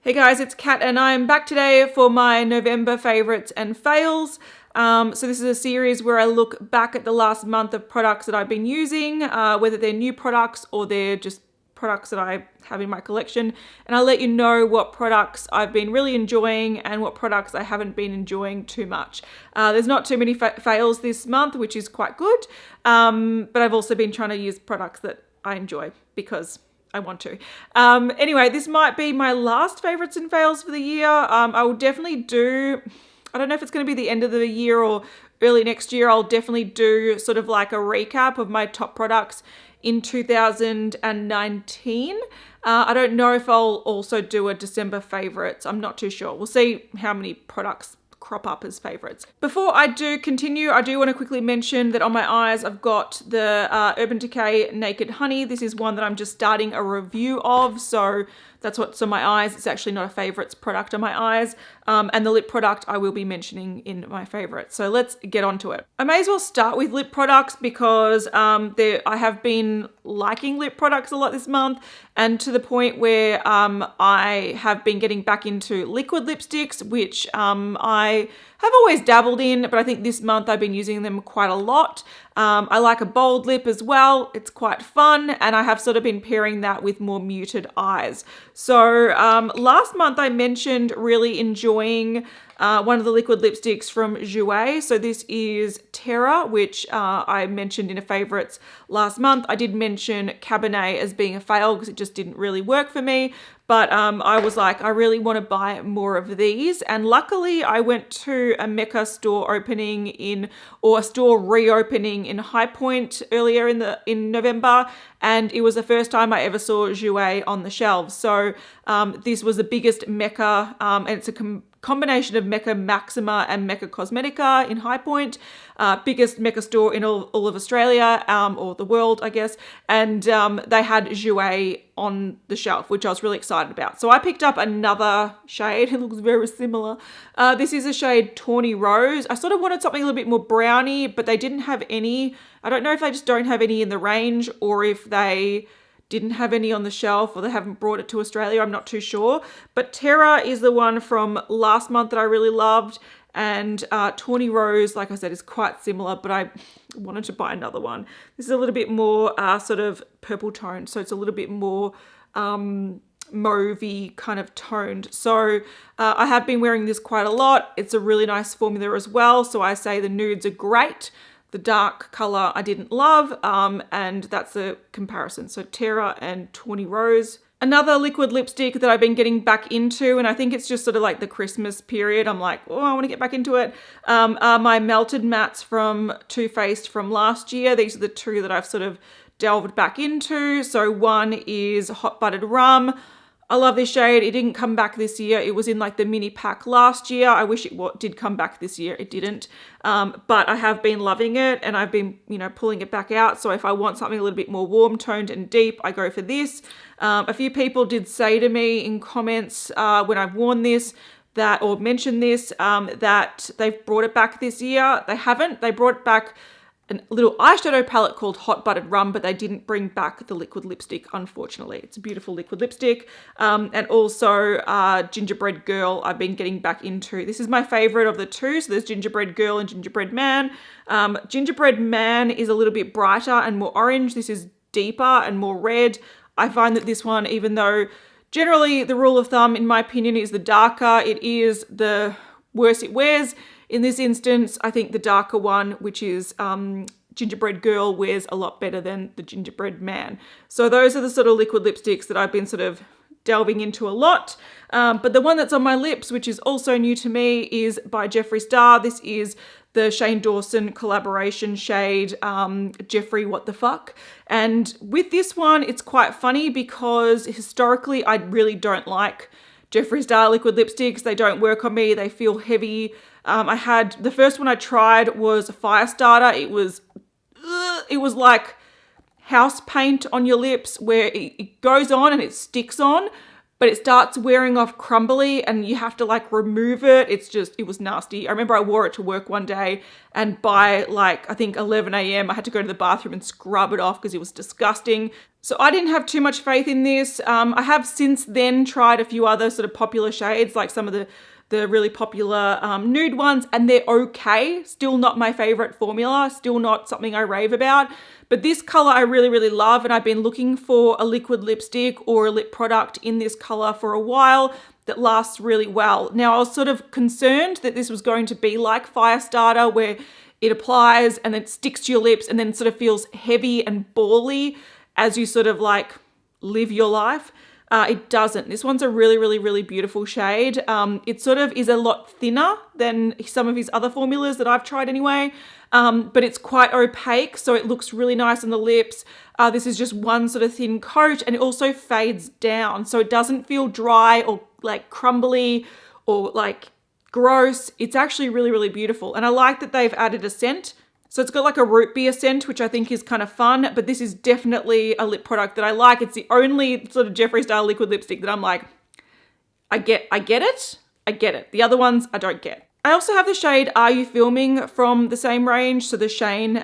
Hey guys, it's Kat and I'm back today for my November favourites and fails. So this is a series where I look back at the last month of products that I've been using, whether they're new products or they're just products that I have in my collection, and I'll let you know what products I've been really enjoying and what products I haven't been enjoying too much. There's not too many fails this month, which is quite good, but I've also been trying to use products that I enjoy because I want to. Anyway, this might be my last favorites and fails for the year. I will definitely do, I don't know if it's going to be the end of the year or early next year. I'll definitely do sort of like a recap of my top products in 2019. I don't know if I'll also do a December favorites. I'm not too sure. We'll see how many products crop up as favorites. Before I do continue, I do want to quickly mention that on my eyes I've got the Urban Decay Naked Honey. This is one that I'm just starting a review of, so that's what's on my eyes. It's actually not a favorites product on my eyes, and the lip product I will be mentioning in my favorites. So let's get on to it. I may as well start with lip products because I have been liking lip products a lot this month, and to the point where I have been getting back into liquid lipsticks, which I have always dabbled in, but I think this month I've been using them quite a lot. I like a bold lip as well. It's quite fun, and I have sort of been pairing that with more muted eyes. So last month I mentioned really enjoying one of the liquid lipsticks from Jouer. So this is Terra, which I mentioned in a favorites last month. I did mention Cabernet as being a fail because it just didn't really work for me. But I was like, I really want to buy more of these. And luckily I went to a Mecca store opening or a store reopening in High Point earlier in November. And it was the first time I ever saw Jouer on the shelves. So this was the biggest Mecca, and it's a combination of Mecca Maxima and Mecca Cosmetica in High Point, biggest Mecca store in all of Australia, or the world, I guess. And they had Jouer on the shelf, which I was really excited about. So I picked up another shade. It looks very similar. This is a shade Tawny Rose. I sort of wanted something a little bit more browny, but they didn't have any. I don't know if they just don't have any in the range or if they didn't have any on the shelf or they haven't brought it to Australia. I'm not too sure. But Terra is the one from last month that I really loved. And Tawny Rose, like I said, is quite similar, but I wanted to buy another one. This is a little bit more sort of purple toned, so it's a little bit more mauvey kind of toned. So I have been wearing this quite a lot. It's a really nice formula as well. So I say the nudes are great. The dark color I didn't love, and that's a comparison. So Terra and Tawny Rose. Another liquid lipstick that I've been getting back into, and I think it's just sort of like the Christmas period. I'm like, oh, I want to get back into it. Are my Melted Mattes from Too Faced from last year. These are the two that I've sort of delved back into. So one is Hot Buttered Rum. I love this shade. It didn't come back this year. It was in like the mini pack last year. I wish it did come back this year. It didn't. But I have been loving it and I've been, pulling it back out. So if I want something a little bit more warm toned and deep, I go for this. A few people did say to me in comments when I've worn this or mentioned this, that they've brought it back this year. They haven't. They brought back a little eyeshadow palette called Hot Buttered Rum, but they didn't bring back the liquid lipstick, unfortunately. It's a beautiful liquid lipstick. And also Gingerbread Girl I've been getting back into. This is my favorite of the two. So there's Gingerbread Girl and Gingerbread Man. Gingerbread Man is a little bit brighter and more orange. This is deeper and more red. I find that this one, even though generally the rule of thumb, in my opinion, is the darker it is, the worse it wears. In this instance, I think the darker one, which is Gingerbread Girl, wears a lot better than the Gingerbread Man. So those are the sort of liquid lipsticks that I've been sort of delving into a lot. But the one that's on my lips, which is also new to me, is by Jeffree Star. This is the Shane Dawson collaboration shade, Jeffree What the Fuck. And with this one, it's quite funny because historically I really don't like Jeffree Star liquid lipsticks. They don't work on me. They feel heavy. The first one I tried was Firestarter. It was like house paint on your lips where it goes on and it sticks on, but it starts wearing off crumbly and you have to like remove it. It was nasty. I remember I wore it to work one day and by like, I think 11 a.m. I had to go to the bathroom and scrub it off because it was disgusting. So I didn't have too much faith in this. I have since then tried a few other sort of popular shades, like some of the really popular nude ones, and they're okay. Still not my favorite formula, still not something I rave about. But this color I really, really love, and I've been looking for a liquid lipstick or a lip product in this color for a while that lasts really well. Now, I was sort of concerned that this was going to be like Firestarter, where it applies and then sticks to your lips and then sort of feels heavy and bally as you sort of like live your life. It doesn't. This one's a really, really, really beautiful shade. It sort of is a lot thinner than some of his other formulas that I've tried anyway, but it's quite opaque, so it looks really nice on the lips. This is just one sort of thin coat, and it also fades down, so it doesn't feel dry or like crumbly or like gross. It's actually really, really beautiful, and I like that they've added a scent. So it's got like a root beer scent, which I think is kind of fun, but this is definitely a lip product that I like. It's the only sort of Jeffree style liquid lipstick that I'm like, I get it. The other ones I don't get. I also have the shade Are You Filming from the same range, so the Shane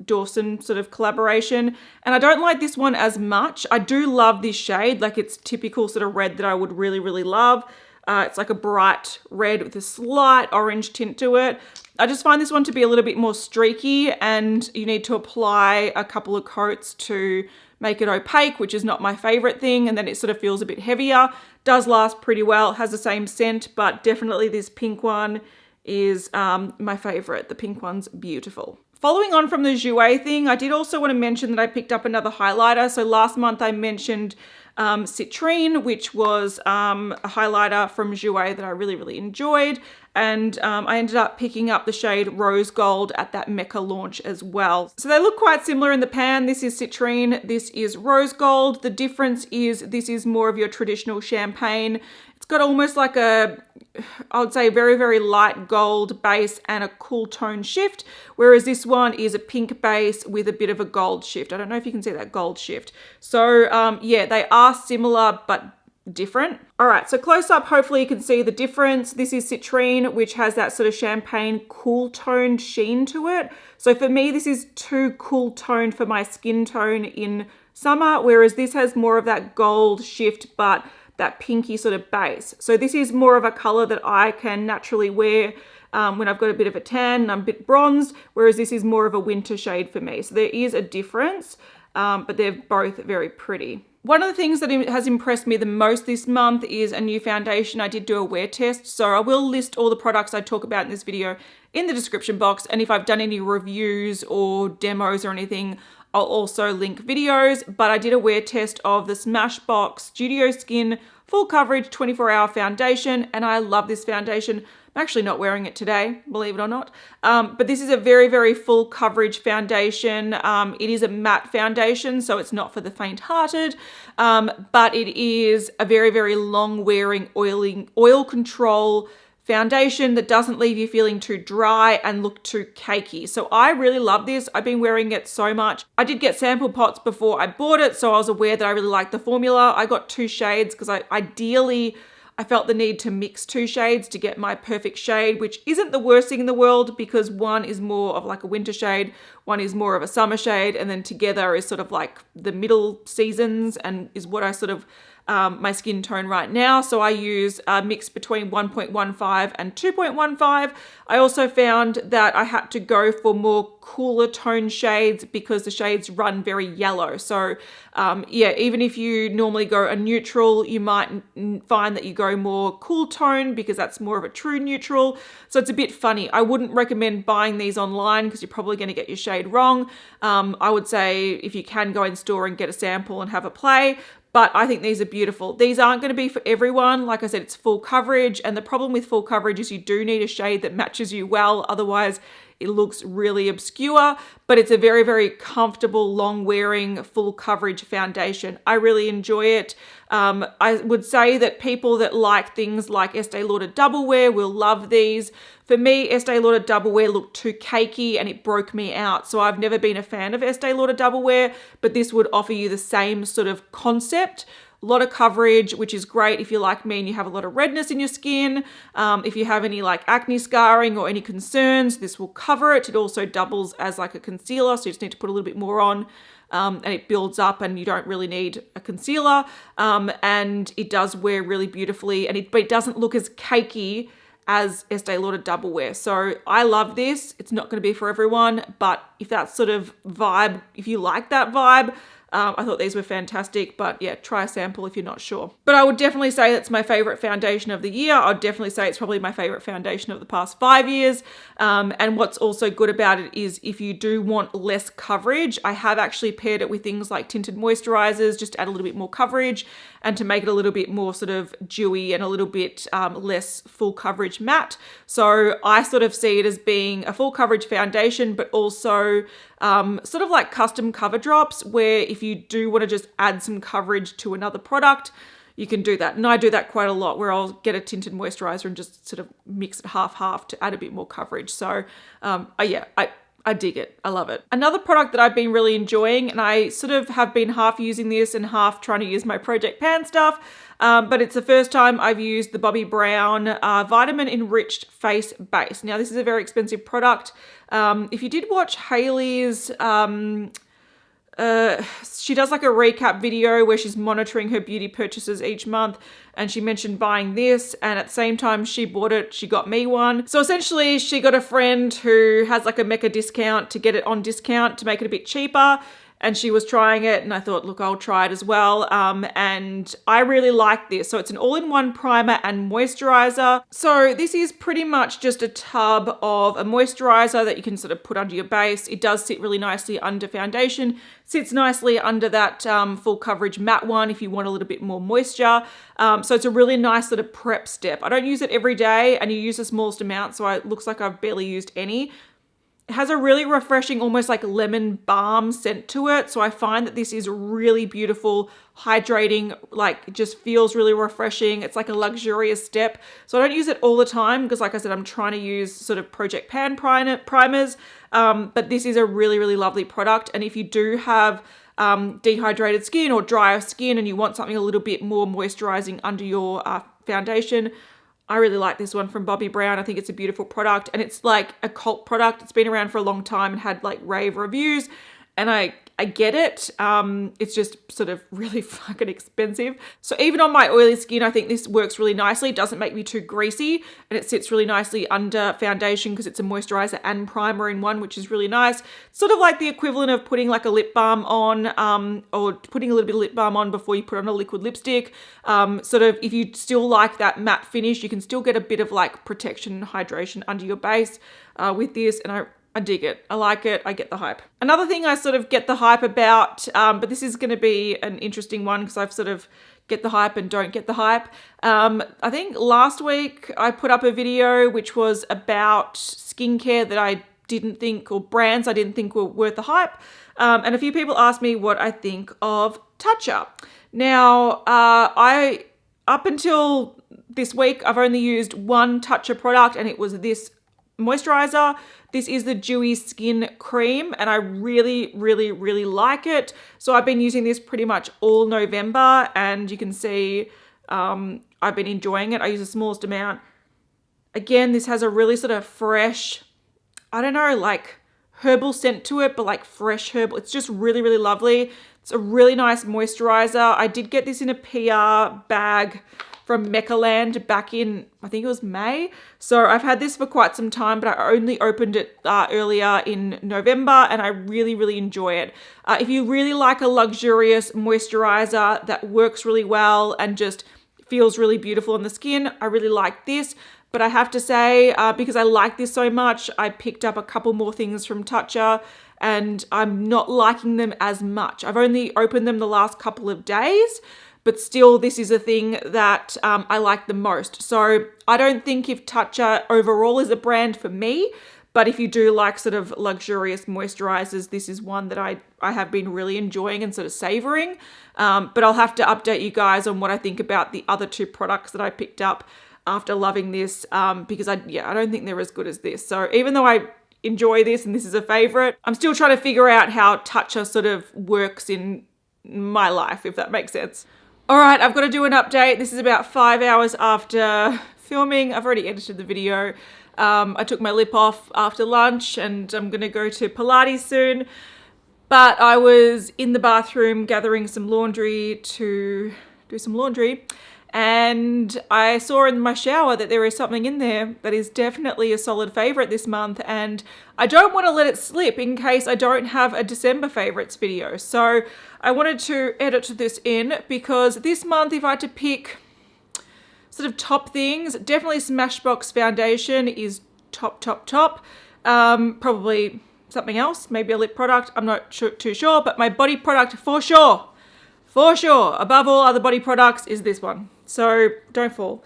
Dawson sort of collaboration, and I don't like this one as much. I do love this shade, like it's typical sort of red that I would really, really love. It's like a bright red with a slight orange tint to it. I just find this one to be a little bit more streaky, and you need to apply a couple of coats to make it opaque, which is not my favorite thing, and then it sort of feels a bit heavier. Does last pretty well, has the same scent, but definitely this pink one is my favorite. The pink one's beautiful. Following on from the Jouer thing, I did also want to mention that I picked up another highlighter. So last month I mentioned Citrine, which was a highlighter from Jouer that I really, really enjoyed. And I ended up picking up the shade Rose Gold at that Mecca launch as well. So they look quite similar in the pan. This is Citrine, this is Rose Gold. The difference is this is more of your traditional champagne. It's got almost like a, I would say, very, very light gold base and a cool tone shift, whereas this one is a pink base with a bit of a gold shift. I don't know if you can see that gold shift. So yeah, they are similar but different. All right, so close up, hopefully you can see the difference. This is Citrine, which has that sort of champagne cool toned sheen to it. So for me, this is too cool toned for my skin tone in summer, whereas this has more of that gold shift, but that pinky sort of base. So this is more of a color that I can naturally wear when I've got a bit of a tan and I'm a bit bronzed, whereas this is more of a winter shade for me. So there is a difference, but they're both very pretty. One of the things that has impressed me the most this month is a new foundation. I did do a wear test, so I will list all the products I talk about in this video in the description box, and if I've done any reviews or demos or anything, I'll also link videos. But I did a wear test of the Smashbox Studio Skin Full Coverage 24-Hour Foundation, and I love this foundation. I'm actually not wearing it today, believe it or not. But this is a very, very full coverage foundation. It is a matte foundation, so it's not for the faint-hearted, but it is a very, very long-wearing oil control foundation that doesn't leave you feeling too dry and look too cakey. So I really love this. I've been wearing it so much. I did get sample pots before I bought it, so I was aware that I really liked the formula. I got 2 shades because I felt the need to mix 2 shades to get my perfect shade, which isn't the worst thing in the world because one is more of like a winter shade, one is more of a summer shade, and then together is sort of like the middle seasons and is what I sort of my skin tone right now. So I use a mix between 1.15 and 2.15. I also found that I had to go for more cooler tone shades because the shades run very yellow. So yeah, even if you normally go a neutral, you might find that you go more cool tone because that's more of a true neutral. So it's a bit funny. I wouldn't recommend buying these online because you're probably going to get your shade wrong. I would say if you can go in store and get a sample and have a play. But I think these are beautiful. These aren't going to be for everyone. Like I said, it's full coverage. And the problem with full coverage is you do need a shade that matches you well. Otherwise, it looks really obscure. But it's a very, very comfortable, long-wearing, full coverage foundation. I really enjoy it. I would say that people that like things like Estee Lauder Double Wear will love these. For me, Estee Lauder Double Wear looked too cakey and it broke me out. So I've never been a fan of Estee Lauder Double Wear, but this would offer you the same sort of concept A lot of coverage, which is great if you're like me and you have a lot of redness in your skin. If you have any like acne scarring or any concerns, this will cover it. It also doubles as like a concealer, so you just need to put a little bit more on. And it builds up and you don't really need a concealer. And it does wear really beautifully, but it doesn't look as cakey as Estee Lauder Double Wear. So I love this. It's not going to be for everyone, but if that sort of vibe, if you like that vibe, I thought these were fantastic, but yeah, try a sample if you're not sure. But I would definitely say it's my favorite foundation of the year. I'd definitely say it's probably my favorite foundation of the past 5 years. And what's also good about it is if you do want less coverage, I have actually paired it with things like tinted moisturizers, just to add a little bit more coverage and to make it a little bit more sort of dewy and a little bit less full coverage matte. So I sort of see it as being a full coverage foundation, but also sort of like custom cover drops, where if you do want to just add some coverage to another product, you can do that. And I do that quite a lot, where I'll get a tinted moisturizer and just sort of mix it half-half to add a bit more coverage. So yeah, I dig it. I love it. Another product that I've been really enjoying, and I sort of have been half using this and half trying to use my Project Pan stuff, but it's the first time I've used the Bobbi Brown Vitamin Enriched Face Base. Now, this is a very expensive product. If you did watch Hailey's, she does like a recap video where she's monitoring her beauty purchases each month, and she mentioned buying this, and at the same time she bought it, she got me one. So essentially she got a friend who has like a Mecca discount to get it on discount to make it a bit cheaper, and she was trying it, and I thought, look, I'll try it as well. And I really like this. So it's an all-in-one primer and moisturizer. So this is pretty much just a tub of a moisturizer that you can sort of put under your base. It does sit really nicely under foundation, sits nicely under that full coverage matte one if you want a little bit more moisture. So it's a really nice sort of prep step. I don't use it every day, and you use the smallest amount, so it looks like I've barely used any. It has a really refreshing, almost like lemon balm scent to it. So I find that this is really beautiful, hydrating, like it just feels really refreshing. It's like a luxurious step. So I don't use it all the time because, like I said, I'm trying to use sort of Project Pan primers. But this is a really, really lovely product. And if you do have dehydrated skin or drier skin and you want something a little bit more moisturizing under your foundation, I really like this one from Bobbi Brown. I think it's a beautiful product, and it's like a cult product. It's been around for a long time and had like rave reviews, and I get it. It's just sort of really fucking expensive. So even on my oily skin, I think this works really nicely. It doesn't make me too greasy, and it sits really nicely under foundation because it's a moisturizer and primer in one, which is really nice. Sort of like the equivalent of putting like a lip balm on, or putting a little bit of lip balm on before you put on a liquid lipstick. Sort of, if you still like that matte finish, you can still get a bit of like protection and hydration under your base with this, and I dig it. I like it. I get the hype. Another thing I sort of get the hype about, but this is going to be an interesting one because I've sort of get the hype and don't get the hype. I think last week I put up a video which was about skincare that I didn't think, or brands I didn't think were worth the hype. And a few people asked me what I think of Tatcha. Now, up until this week, I've only used one Tatcha product, and it was this moisturizer. This is the Dewy Skin Cream, and I really, really, really like it. So I've been using this pretty much all November, and you can see I've been enjoying it. I use the smallest amount. Again, this has a really sort of fresh, I don't know, like herbal scent to it, but like fresh herbal. It's just really, really lovely. It's a really nice moisturizer. I did get this in a PR bag from Meccaland back in, I think it was May. So I've had this for quite some time, but I only opened it earlier in November, and I really, really enjoy it. If you really like a luxurious moisturizer that works really well and just feels really beautiful on the skin, I really like this. But I have to say, because I like this so much, I picked up a couple more things from Tatcha, and I'm not liking them as much. I've only opened them the last couple of days, but still this is a thing that I like the most. So I don't think if Tatcha overall is a brand for me, but if you do like sort of luxurious moisturizers, this is one that I have been really enjoying and sort of savoring. But I'll have to update you guys on what I think about the other two products that I picked up after loving this, because I don't think they're as good as this. So even though I enjoy this and this is a favorite, I'm still trying to figure out how Tatcha sort of works in my life, if that makes sense. All right, I've got to do an update. This is about 5 hours after filming. I've already edited the video. I took my lip off after lunch and I'm going to go to Pilates soon. But I was in the bathroom gathering some laundry to do some laundry. And I saw in my shower that there is something in there that is definitely a solid favorite this month. And I don't want to let it slip in case I don't have a December favorites video. So I wanted to edit this in because this month, if I had to pick sort of top things, definitely Smashbox foundation is top. Probably something else, maybe a lip product. I'm not too sure, but my body product for sure, above all other body products is this one. So don't fall.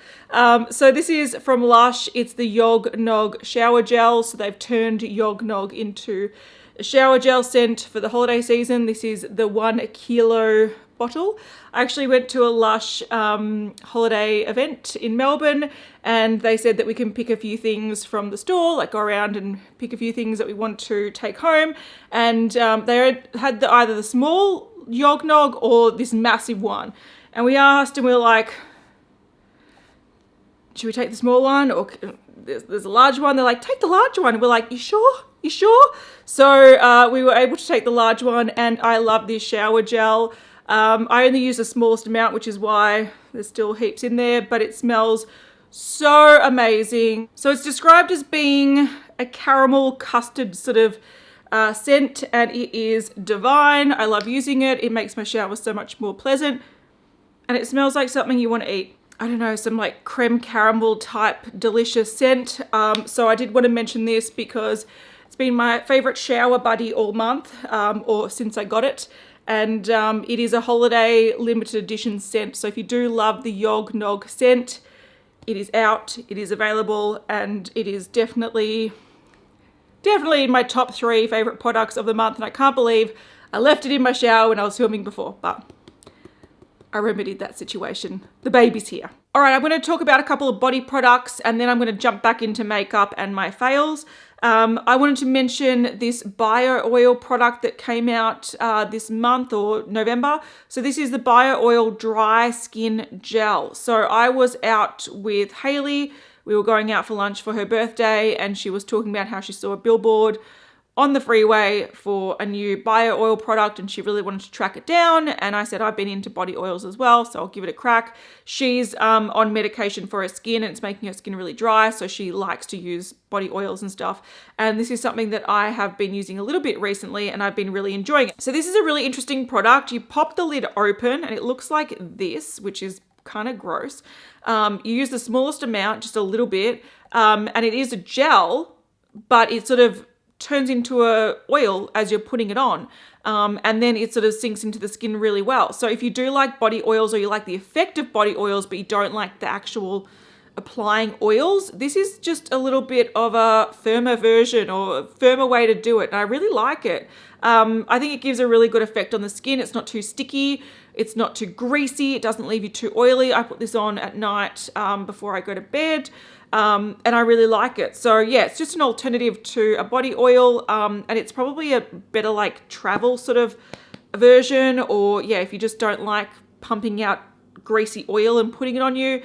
So this is from Lush. It's the Yog Nog shower gel. So they've turned Yog Nog into a shower gel scent for the holiday season. This is the 1 kilo bottle. I actually went to a Lush holiday event in Melbourne and they said that we can pick a few things from the store, like go around and pick a few things that we want to take home. And they had either the small Yog Nog or this massive one. And we asked and we were like, should we take the small one or there's a large one? They're like, take the large one. And we're like, you sure? You sure? So we were able to take the large one and I love this shower gel. I only use the smallest amount, which is why there's still heaps in there, but it smells so amazing. So it's described as being a caramel custard sort of scent and it is divine. I love using it. It makes my shower so much more pleasant and it smells like something you want to eat. I don't know, some like creme caramel type delicious scent. So I did want to mention this because it's been my favorite shower buddy all month or since I got it. And it is a holiday limited edition scent. So if you do love the Yog Nog scent, it is out, it is available, and it is definitely in my top 3 favorite products of the month. And I can't believe I left it in my shower when I was filming before, but I remedied that situation. The baby's here. All right, I'm going to talk about a couple of body products and then I'm going to jump back into makeup and my fails. I wanted to mention this bio oil product that came out this month or November. So this is the bio oil dry skin gel. So I was out with Hayley. We were going out for lunch for her birthday and she was talking about how she saw a billboard on the freeway for a new bio oil product and she really wanted to track it down. And I said, I've been into body oils as well, so I'll give it a crack. She's on medication for her skin and it's making her skin really dry. So she likes to use body oils and stuff. And this is something that I have been using a little bit recently and I've been really enjoying it. So this is a really interesting product. You pop the lid open and it looks like this, which is kind of gross. You use the smallest amount, just a little bit. And it is a gel, but it sort of turns into a oil as you're putting it on. And then it sort of sinks into the skin really well. So if you do like body oils or you like the effect of body oils, but you don't like the actual applying oils, this is just a little bit of a firmer version or a firmer way to do it. And I really like it. I think it gives a really good effect on the skin. It's not too sticky. It's not too greasy. It doesn't leave you too oily. I put this on at night before I go to bed. And I really like it. So yeah, it's just an alternative to a body oil. And it's probably a better like travel sort of version, or yeah, if you just don't like pumping out greasy oil and putting it on you,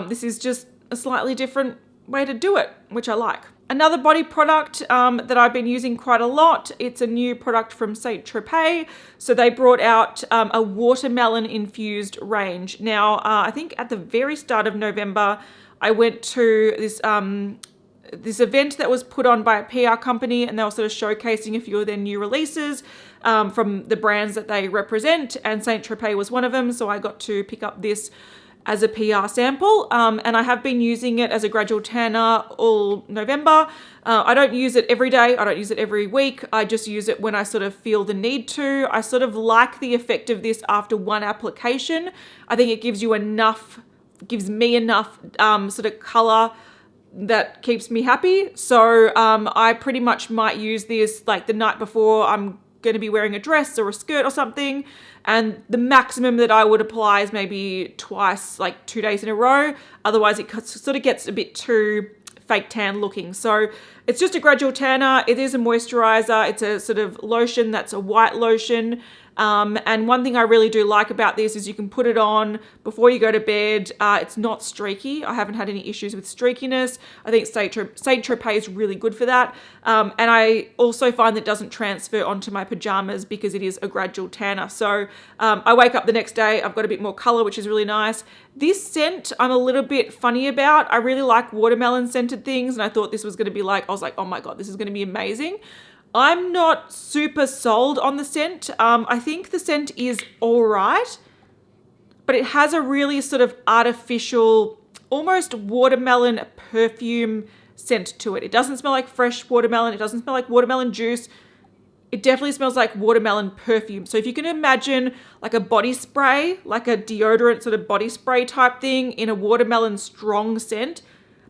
this is just a slightly different way to do it, which I like. Another body product that I've been using quite a lot, it's a new product from Saint Tropez. So they brought out a watermelon infused range. Now, I think at the very start of November, I went to this this event that was put on by a PR company and they were sort of showcasing a few of their new releases from the brands that they represent, and Saint Tropez was one of them. So I got to pick up this as a PR sample and I have been using it as a gradual tanner all November. I don't use it every day. I don't use it every week. I just use it when I sort of feel the need to. I sort of like the effect of this after one application. I think it gives you enough, gives me enough sort of color that keeps me happy. So I pretty much might use this like the night before I'm going to be wearing a dress or a skirt or something, and the maximum that I would apply is maybe twice, like 2 days in a row. Otherwise it sort of gets a bit too fake tan looking. So it's just a gradual tanner. It is a moisturizer. It's a sort of lotion that's a white lotion. And one thing I really do like about this is you can put it on before you go to bed. It's not streaky. I haven't had any issues with streakiness. I think Saint-Tropez is really good for that. And I also find that it doesn't transfer onto my pajamas because it is a gradual tanner. So I wake up the next day, I've got a bit more color, which is really nice. This scent I'm a little bit funny about. I really like watermelon scented things, and I thought this was going to be like, I was like, oh my God, this is going to be amazing. I'm not super sold on the scent. I think the scent is all right, but it has a really sort of artificial, almost watermelon perfume scent to it. It doesn't smell like fresh watermelon. It doesn't smell like watermelon juice. It definitely smells like watermelon perfume. So if you can imagine like a body spray, like a deodorant sort of body spray type thing in a watermelon strong scent,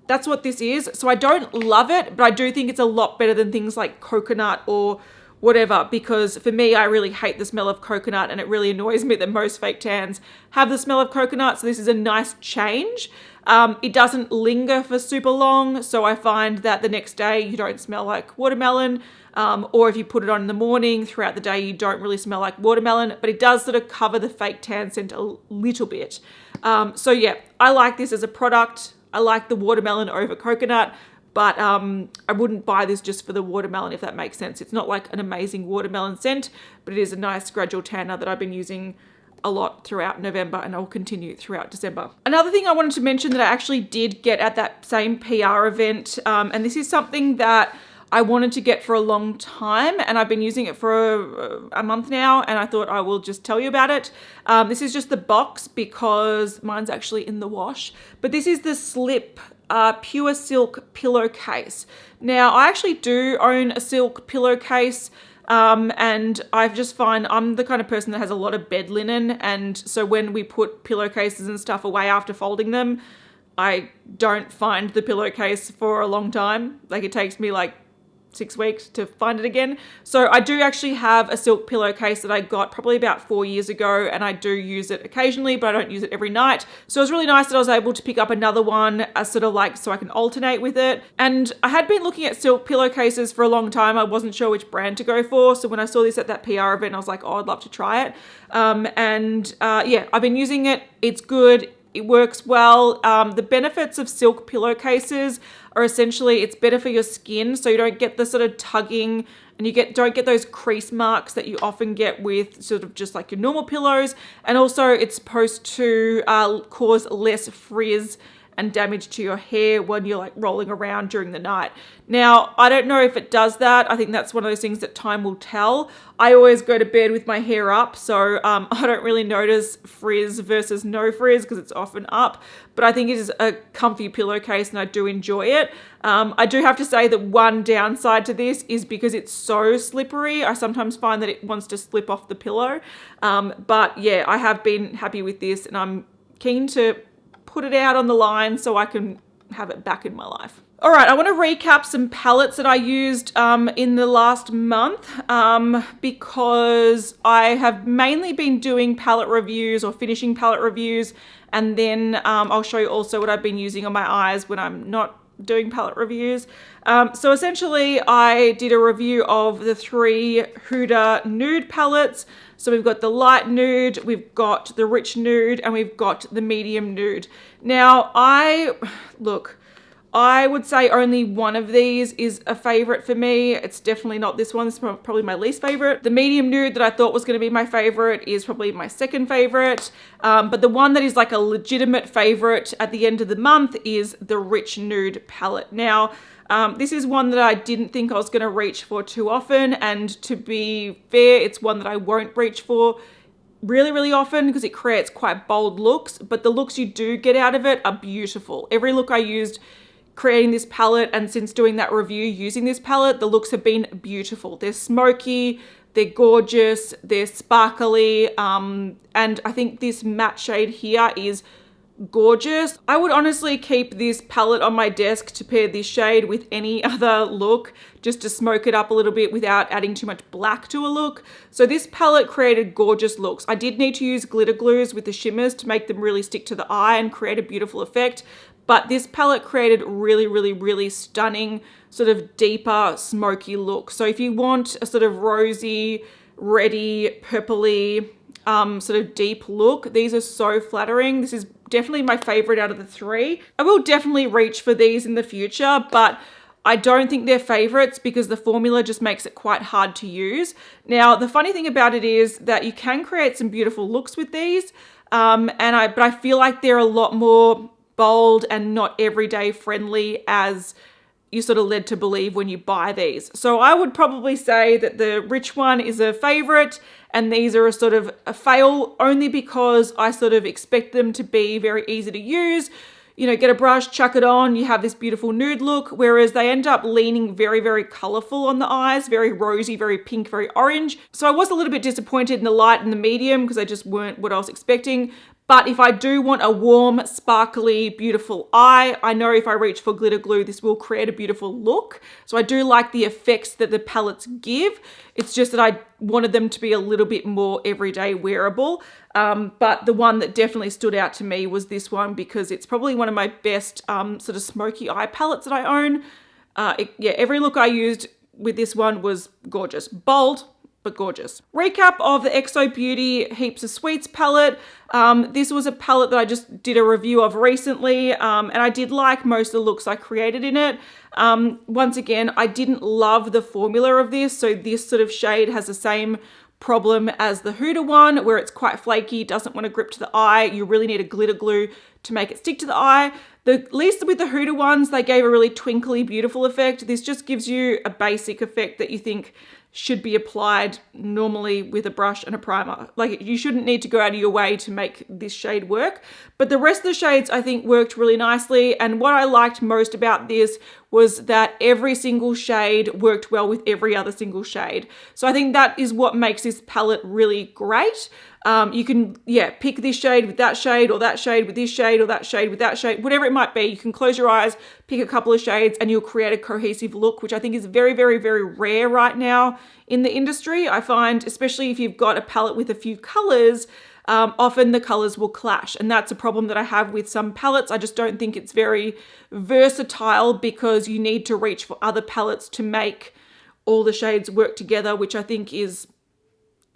that's what this is. So I don't love it, but I do think it's a lot better than things like coconut or whatever, because for me, I really hate the smell of coconut, and it really annoys me that most fake tans have the smell of coconut. So this is a nice change. It doesn't linger for super long, so I find that the next day you don't smell like watermelon, or if you put it on in the morning, throughout the day you don't really smell like watermelon, but it does sort of cover the fake tan scent a little bit. So yeah, I like this as a product. I like the watermelon over coconut, but I wouldn't buy this just for the watermelon, if that makes sense. It's not like an amazing watermelon scent, but it is a nice gradual tanner that I've been using a lot throughout November, and I'll continue throughout December. Another thing I wanted to mention that I actually did get at that same PR event, and this is something that I wanted to get for a long time, and I've been using it for a month now, and I thought I will just tell you about it. This is just the box because mine's actually in the wash, but this is the Slip Pure Silk Pillowcase. Now, I actually do own a silk pillowcase, and I just find I'm the kind of person that has a lot of bed linen, and so when we put pillowcases and stuff away after folding them, I don't find the pillowcase for a long time. Like, it takes me like 6 weeks to find it again. So I do actually have a silk pillowcase that I got probably about 4 years ago, and I do use it occasionally, but I don't use it every night. So it was really nice that I was able to pick up another one as sort of like so I can alternate with it. And I had been looking at silk pillowcases for a long time. I wasn't sure which brand to go for. So when I saw this at that PR event, I was like, oh, I'd love to try it. Yeah, I've been using it. It's good. It works well. The benefits of silk pillowcases are essentially it's better for your skin, so you don't get the sort of tugging, and you don't get those crease marks that you often get with sort of just like your normal pillows. And also it's supposed to cause less frizz and damage to your hair when you're like rolling around during the night. Now, I don't know if it does that. I think that's one of those things that time will tell. I always go to bed with my hair up, so I don't really notice frizz versus no frizz because it's often up, but I think it is a comfy pillowcase and I do enjoy it. I do have to say that one downside to this is because it's so slippery, I sometimes find that it wants to slip off the pillow. But yeah, I have been happy with this, and I'm keen to put it out on the line so I can have it back in my life. All right, I want to recap some palettes that I used in the last month because I have mainly been doing palette reviews or finishing palette reviews, and then I'll show you also what I've been using on my eyes when I'm not doing palette reviews. So essentially I did a review of the 3 Huda nude palettes. So we've got the light nude, we've got the rich nude, and we've got the medium nude. Now I would say only one of these is a favorite for me. It's definitely not this one. It's probably my least favorite. The medium nude that I thought was going to be my favorite is probably my second favorite. But the one that is like a legitimate favorite at the end of the month is the rich nude palette. Now, this is one that I didn't think I was going to reach for too often. And to be fair, it's one that I won't reach for really, really often because it creates quite bold looks. But the looks you do get out of it are beautiful. Every look I used creating this palette, and since doing that review using this palette, the looks have been beautiful. They're smoky, they're gorgeous, they're sparkly, and I think this matte shade here is gorgeous. I would honestly keep this palette on my desk to pair this shade with any other look, just to smoke it up a little bit without adding too much black to a look. So this palette created gorgeous looks. I did need to use glitter glues with the shimmers to make them really stick to the eye and create a beautiful effect. But this palette created really, really, really stunning, sort of deeper, smoky look. So if you want a sort of rosy, reddy, purpley, sort of deep look. These are so flattering. This is definitely my favorite out of the three. I will definitely reach for these in the future, but I don't think they're favorites because the formula just makes it quite hard to use. Now, the funny thing about it is that you can create some beautiful looks with these, but I feel like they're a lot more bold and not everyday friendly as you sort of led to believe when you buy these. So I would probably say that the Rich one is a favorite and these are a sort of a fail only because I sort of expect them to be very easy to use. You know, get a brush, chuck it on, you have this beautiful nude look, whereas they end up leaning very, very colorful on the eyes, very rosy, very pink, very orange. So I was a little bit disappointed in the light and the medium because they just weren't what I was expecting. But if I do want a warm, sparkly, beautiful eye, I know if I reach for glitter glue, this will create a beautiful look. So I do like the effects that the palettes give. It's just that I wanted them to be a little bit more everyday wearable. But the one that definitely stood out to me was this one because it's probably one of my best sort of smoky eye palettes that I own. Every look I used with this one was gorgeous. Bold, but gorgeous. Recap of the XO Beauty Heaps of Sweets palette. This was a palette that I just did a review of recently, and I did like most of the looks I created in it. Once again, I didn't love the formula of this, so this sort of shade has the same problem as the Huda one, where it's quite flaky, doesn't want to grip to the eye. You really need a glitter glue to make it stick to the eye. At least with the Huda ones, they gave a really twinkly, beautiful effect. This just gives you a basic effect that you think should be applied normally with a brush and a primer. Like, you shouldn't need to go out of your way to make this shade work. But the rest of the shades I think worked really nicely. And what I liked most about this was that every single shade worked well with every other single shade. So I think that is what makes this palette really great. You can, pick this shade with that shade, or that shade with this shade, or that shade with that shade, whatever it might be. You can close your eyes, pick a couple of shades, and you'll create a cohesive look, which I think is very, very, very rare right now in the industry. I find, especially if you've got a palette with a few colors, often the colors will clash. And that's a problem that I have with some palettes. I just don't think it's very versatile because you need to reach for other palettes to make all the shades work together, which I think is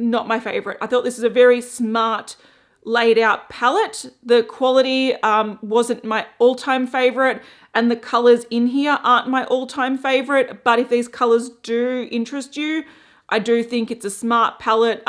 not my favorite. I thought this is a very smart laid out palette. The quality wasn't my all-time favorite, and the colors in here aren't my all-time favorite, but if these colors do interest you, I do think it's a smart palette.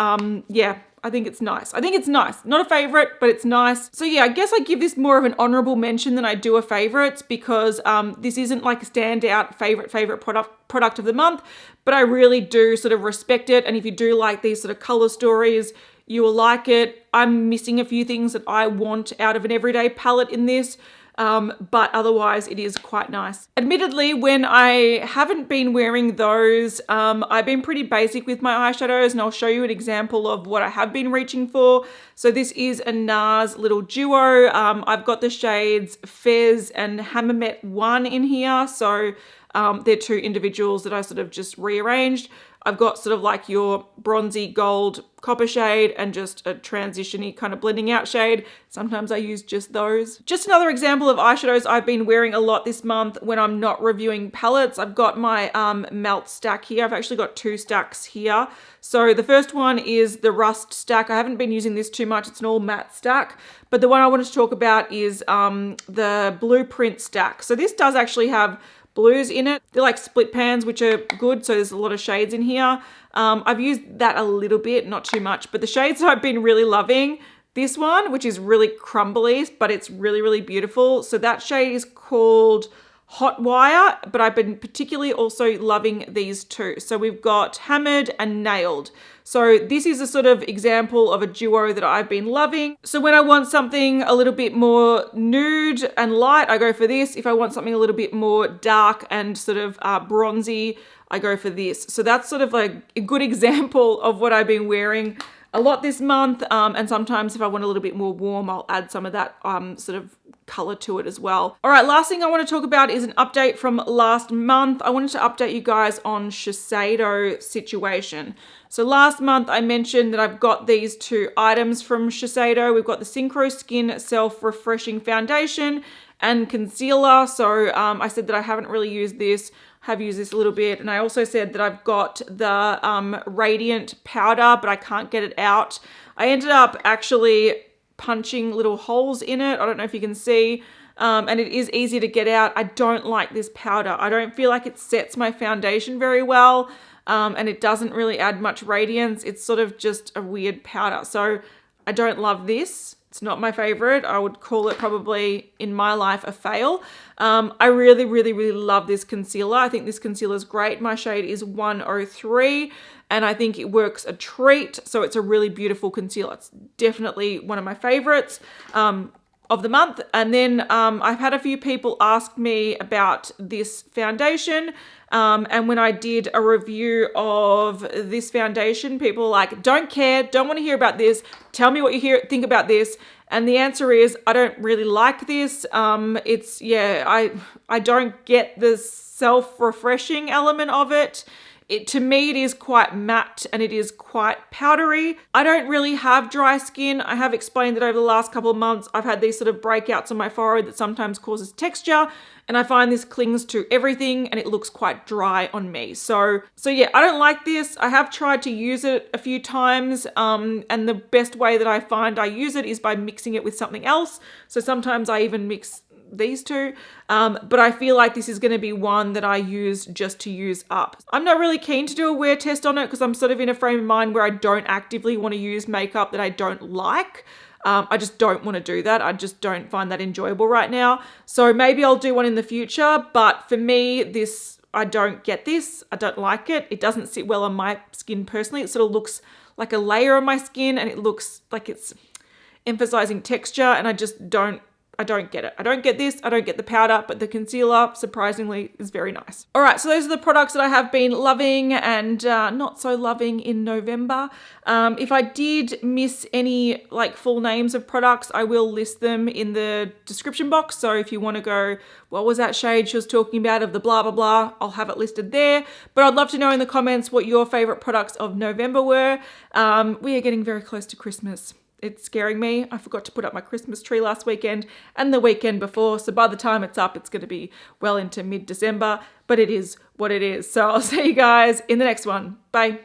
I think it's nice. Not a favorite, but it's nice. So yeah, I guess I give this more of an honorable mention than I do a favorites because this isn't like a standout favorite product of the month, but I really do sort of respect it. And if you do like these sort of color stories, you will like it. I'm missing a few things that I want out of an everyday palette in this. But otherwise it is quite nice. Admittedly, when I haven't been wearing those, I've been pretty basic with my eyeshadows, and I'll show you an example of what I have been reaching for. So this is a NARS little duo. I've got the shades Fez and Hammamet 1 in here. So they're two individuals that I sort of just rearranged. I've got sort of like your bronzy gold copper shade and just a transition-y kind of blending out shade. Sometimes I use just those. Just another example of eyeshadows I've been wearing a lot this month when I'm not reviewing palettes. I've got my melt stack here. I've actually got two stacks here. So the first one is the Rust stack. I haven't been using this too much. It's an all matte stack. But the one I wanted to talk about is the Blueprint stack. So this does actually have blues in it. They're like split pans, which are good. So there's a lot of shades in here. I've used that a little bit, not too much, but the shades that I've been really loving, this one, which is really crumbly, but it's really, really beautiful. So that shade is called Hot Wire, but I've been particularly also loving these two. So we've got Hammered and Nailed. So this is a sort of example of a duo that I've been loving. So when I want something a little bit more nude and light, I go for this. If I want something a little bit more dark and sort of bronzy, I go for this. So that's sort of like a good example of what I've been wearing a lot this month. And sometimes if I want a little bit more warm, I'll add some of that sort of color to it as well. All right, last thing I want to talk about is an update from last month. I wanted to update you guys on Shiseido situation. So last month I mentioned that I've got these two items from Shiseido. We've got the Synchro Skin Self Refreshing Foundation and concealer. So I said that I haven't really used this, have used this a little bit. And I also said that I've got the Radiant powder, but I can't get it out. I ended up actually punching little holes in it. I don't know if you can see. And it is easy to get out. I don't like this powder. I don't feel like it sets my foundation very well. And it doesn't really add much radiance. It's sort of just a weird powder. So I don't love this. It's not my favorite. I would call it probably in my life a fail. I really, really, really love this concealer. I think this concealer is great. My shade is 103 and I think it works a treat. So it's a really beautiful concealer. It's definitely one of my favorites of the month. And then I've had a few people ask me about this foundation. And when I did a review of this foundation, people were like, don't care, don't want to hear about this. Tell me what you think about this. And the answer is, I don't really like this. I don't get the self-refreshing element of it. To me, it is quite matte and it is quite powdery. I don't really have dry skin. I have explained that over the last couple of months, I've had these sort of breakouts on my forehead that sometimes causes texture. And I find this clings to everything and it looks quite dry on me. So yeah, I don't like this. I have tried to use it a few times. And the best way that I find I use it is by mixing it with something else. So sometimes I even mix these two, but I feel like this is going to be one that I use just to use up. I'm not really keen to do a wear test on it because I'm sort of in a frame of mind where I don't actively want to use makeup that I don't like. I just don't want to do that. I just don't find that enjoyable right now. So maybe I'll do one in the future, but for me, I don't get this. I don't like it. It doesn't sit well on my skin personally. It sort of looks like a layer on my skin and it looks like it's emphasizing texture and I don't get it. I don't get this. I don't get the powder, but the concealer, surprisingly, is very nice. All right, so those are the products that I have been loving and not so loving in November. If I did miss any full names of products, I will list them in the description box. So if you want to go, what was that shade she was talking about of the blah, blah, blah, I'll have it listed there. But I'd love to know in the comments what your favorite products of November were. We are getting very close to Christmas. It's scaring me. I forgot to put up my Christmas tree last weekend and the weekend before. So by the time it's up, it's going to be well into mid-December, but it is what it is. So I'll see you guys in the next one. Bye.